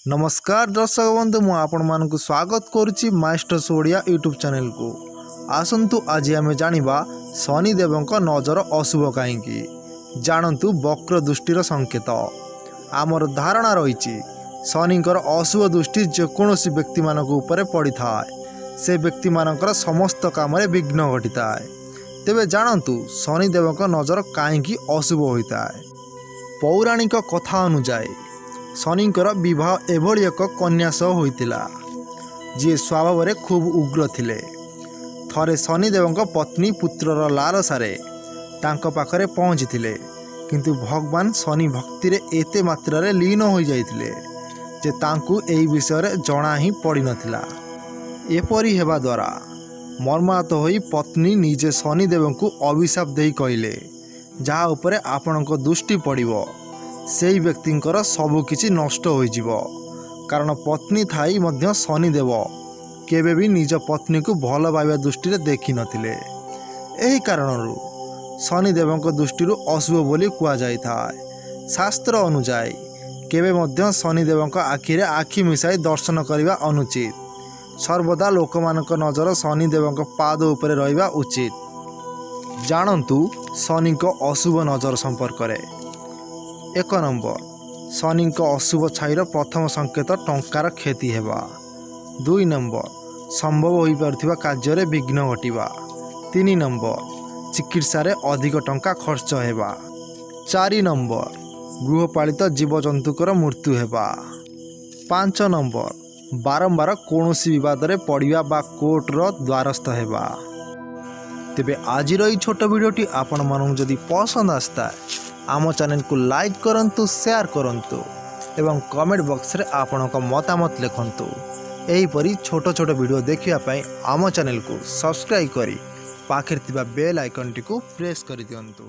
नमस्कार दर्शक बंधु मु आपण मानक स्वागत करुच्ची मास्टर्स ओडिया यूट्यूब चैनल को। आसंतु आज आम जानिबा शनिदेव नजर अशुभ कहीं जानतु वक्र दृष्टिर संकेत। आमर धारणा रही शनिकर अशुभ दृष्टि जेकोसी व्यक्ति मानक ऊपर पड़ी था से व्यक्ति मानकर समस्त काम विघ्न घटी था। तेबे जानतु शनिदेव नजर कहीं अशुभ होता है। पौराणिक कथा अनुसार शनिकर विवाह एभली एक कन्या सह होइतिला जी स्वभाव में खूब उग्र थिले। थरे शनिदेव पत्नी पुत्रर लालसारे तांको पाखरे पहुँची थिले, किंतु भगवान शनि भक्ति रे एते मात्रा लीन हो जाइतिले जे तांकु एही विषय जना ही पड़ी नथिला। एपरी हेबा द्वारा मर्माहत होई पत्नी निजे शनिदेव को अभिशाप देई कहिले, जहा उपरे आपणक दृष्टि पड़िबो सेई व्यक्तिंकर सबकिछि नष्ट हो जिवो। कारण पत्नी थाई मध्य शनिदेव केबे भी निज पत्नी को भल पाइबा दृष्टि देखि नथिले। एही कारणरू शनिदेव दृष्टि अशुभ बोली कुआ जाई थाए। शास्त्र अनुसार केबे मध्य शनिदेव आखिरे आखि मिसाई दर्शन करने अनुचित। सर्वदा लोकमानक नजर शनिदेव पाद उपरे रहिबा उचित। जानतु शनि अशुभ नजर संपर्क रे। 1 नंबर शनि अशुभ छाईर प्रथम संकेत टंकार क्षति हेबा। 2 नंबर संभव हो पारुथिबा कार्य विघ्न घटिबा। 3 नंबर चिकित्सा रे अधिक टंका खर्च हेबा। 4 नंबर गृहपालित जीवजंतुकर मृत्यु हेबा। 5 नंबर बारंबार कौनसी विवाद रे पड़िबा बा कोर्टर द्वारस्थ हेबा। तेबे आज छोट वीडियोटी आपण मानक जदि पसंद आसता आम चैनल को लाइक करंतु, शेयर करंतु एवं कमेंट बॉक्स रे आपणक मतामत लिखंतु। एहीपरि छोट छोट वीडियो देखिया पई आम चैनल को सब्सक्राइब करी पाखरे थिबा बेल आइकन टी को प्रेस करि दियंतु।